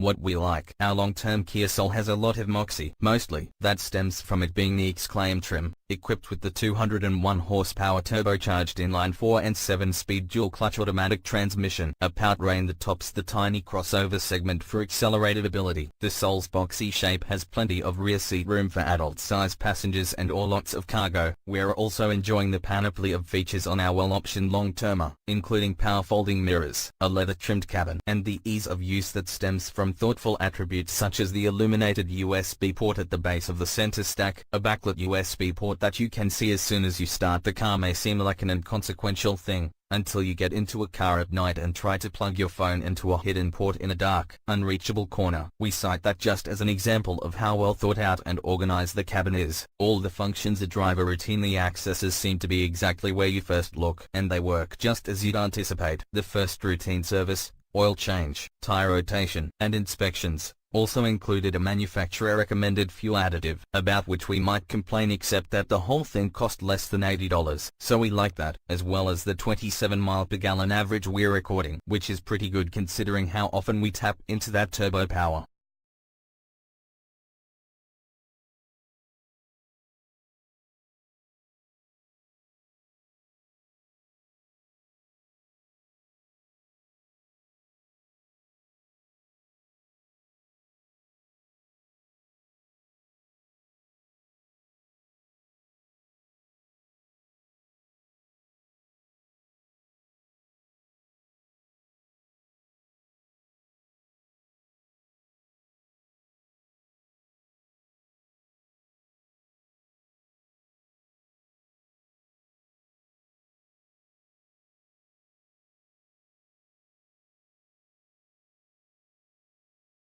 what we like. Our long-term Kia Soul has a lot of moxie. Mostly, that stems from it being the Exclaim trim, equipped with the 201 horsepower turbocharged inline 4 and 7-speed dual-clutch automatic transmission, a powertrain that tops the tiny crossover segment for accelerated ability. The Soul's boxy shape has plenty of rear seat room for adult-sized passengers and or lots of cargo. We're also enjoying the panoply of features on our well-optioned long-termer, including power folding mirrors, a leather-trimmed cabin, and the ease of use that stems from thoughtful attributes such as the illuminated USB port at the base of the center stack. A backlit USB port that you can see as soon as you start the car may seem like an inconsequential thing, until you get into a car at night and try to plug your phone into a hidden port in a dark, unreachable corner. We cite that just as an example of how well thought out and organized the cabin is. All the functions a driver routinely accesses seem to be exactly where you first look, and they work just as you'd anticipate. The first routine service, oil change, tire rotation, and inspections, also included a manufacturer-recommended fuel additive, about which we might complain except that the whole thing cost less than $80, so we like that, as well as the 27 mile per gallon average we're recording, which is pretty good considering how often we tap into that turbo power.